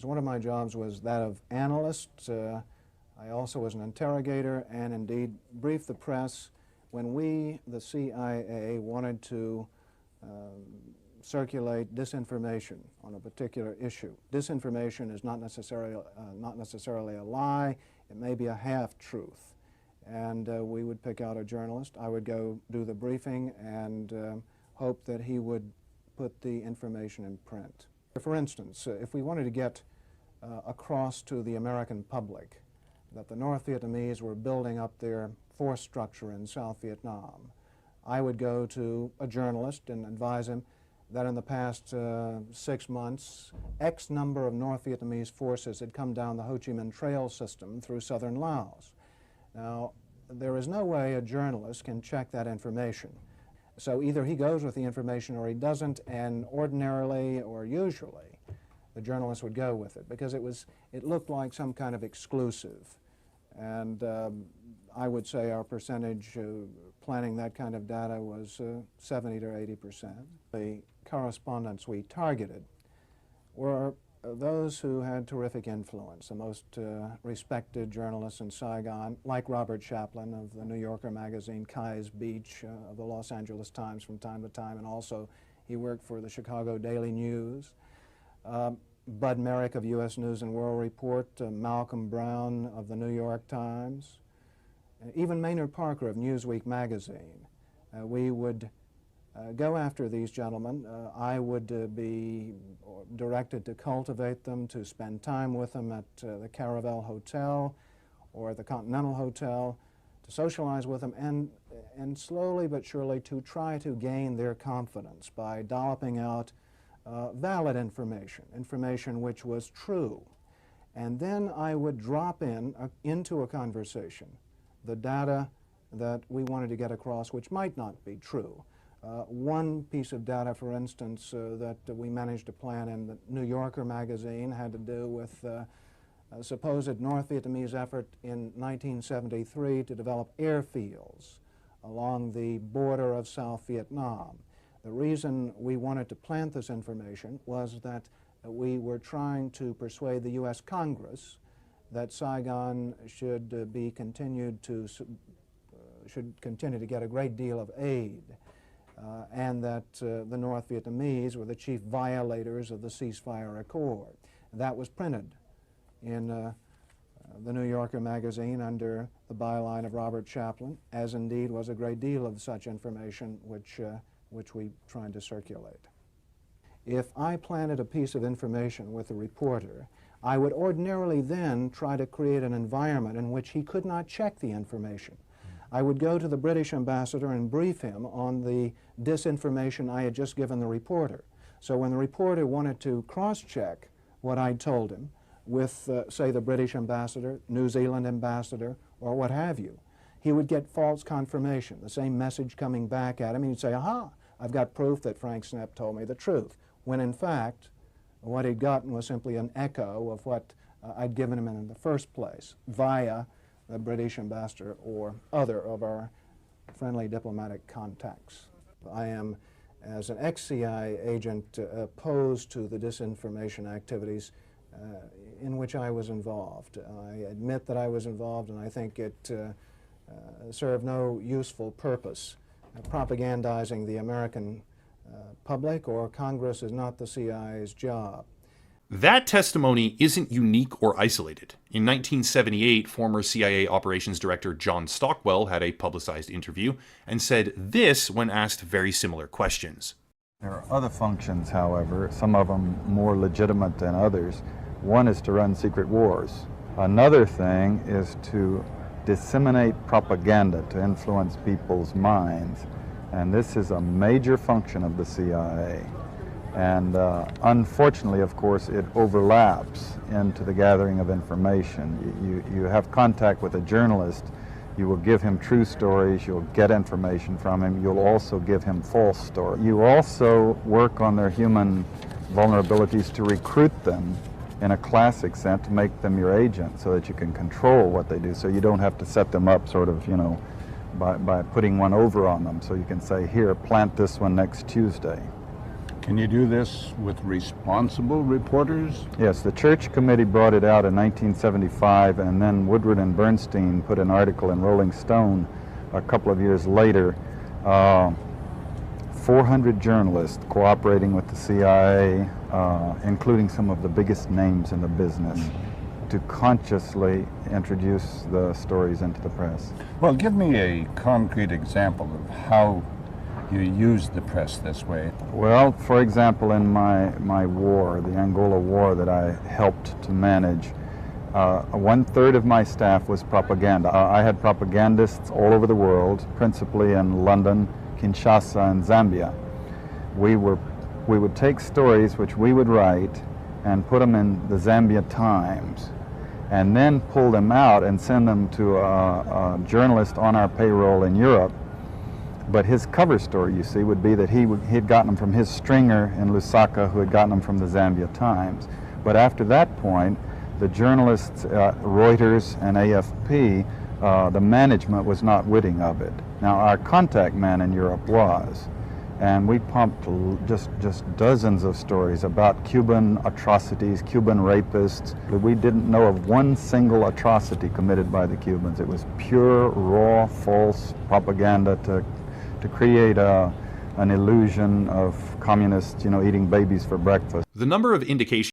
jobs. One of my jobs was that of analyst. I also was an interrogator and indeed briefed the press when we, the CIA, wanted to circulate disinformation on a particular issue. Disinformation is not necessarily a lie. It may be a half-truth. And we would pick out a journalist. I would go do the briefing and hope that he would put the information in print. For instance, if we wanted to get across to the American public that the North Vietnamese were building up their force structure in South Vietnam, I would go to a journalist and advise him that in the past 6 months, X number of North Vietnamese forces had come down the Ho Chi Minh Trail system through southern Laos. Now, there is no way a journalist can check that information. So either he goes with the information or he doesn't, and ordinarily or usually the journalist would go with it because it looked like some kind of exclusive. And I would say our percentage planning that kind of data was 70 to 80%. The correspondents we targeted were those who had terrific influence, the most respected journalists in Saigon, like Robert Chaplin of the New Yorker magazine, Kai's Beach of the Los Angeles Times from time to time, and also he worked for the Chicago Daily News. Bud Merrick of U.S. News and World Report, Malcolm Brown of the New York Times, even Maynard Parker of Newsweek magazine. We would go after these gentlemen. I would be directed to cultivate them, to spend time with them at the Caravel Hotel or the Continental Hotel, to socialize with them, and slowly but surely to try to gain their confidence by dolloping out valid information, information which was true. And then I would drop into a conversation the data that we wanted to get across, which might not be true. One piece of data, for instance, that we managed to plan in the New Yorker magazine had to do with a supposed North Vietnamese effort in 1973 to develop airfields along the border of South Vietnam. The reason we wanted to plant this information was that we were trying to persuade the U.S. Congress that Saigon should continue to get a great deal of aid, and that the North Vietnamese were the chief violators of the ceasefire accord. That was printed in the New Yorker magazine under the byline of Robert Chaplin, as indeed was a great deal of such information which we tried to circulate. If I planted a piece of information with a reporter, I would ordinarily then try to create an environment in which he could not check the information. I would go to the British ambassador and brief him on the disinformation I had just given the reporter. So when the reporter wanted to cross-check what I'd told him with, say, the British ambassador, New Zealand ambassador, or what have you, he would get false confirmation, the same message coming back at him, and he'd say, aha, I've got proof that Frank Snepp told me the truth, when in fact what he'd gotten was simply an echo of what I'd given him in the first place via the British ambassador or other of our friendly diplomatic contacts. I am, as an ex-CIA agent, opposed to the disinformation activities in which I was involved. I admit that I was involved, and I think it served no useful purpose. Propagandizing the American public or Congress is not the CIA's job. That testimony isn't unique or isolated. In 1978, former CIA operations director John Stockwell had a publicized interview and said this when asked very similar questions. There are other functions, however, some of them more legitimate than others. One is to run secret wars. Another thing is to disseminate propaganda to influence people's minds. And this is a major function of the CIA. And unfortunately, of course, it overlaps into the gathering of information. You have contact with a journalist, you will give him true stories, you'll get information from him, you'll also give him false stories. You also work on their human vulnerabilities to recruit them in a classic sense, to make them your agent so that you can control what they do, so you don't have to set them up sort of, you know, by putting one over on them. So you can say, here, plant this one next Tuesday. Can you do this with responsible reporters? Yes, the Church Committee brought it out in 1975, and then Woodward and Bernstein put an article in Rolling Stone a couple of years later. 400 journalists cooperating with the CIA, including some of the biggest names in the business, to consciously introduce the stories into the press. Well, give me a concrete example of how you use the press this way. Well, for example, in my war, the Angola War that I helped to manage, 1/3 of my staff was propaganda. I had propagandists all over the world, principally in London, Kinshasa, and Zambia. We would take stories which we would write and put them in the Zambia Times, and then pull them out and send them to a journalist on our payroll in Europe. But his cover story, you see, would be that he had gotten them from his stringer in Lusaka, who had gotten them from the Zambia Times. But after that point, the journalists at Reuters and AFP, the management was not witting of it. Now, our contact man in Europe was, and we pumped just dozens of stories about Cuban atrocities, Cuban rapists. We didn't know of one single atrocity committed by the Cubans. It was pure, raw, false propaganda to create an illusion of communists, eating babies for breakfast. The number of indications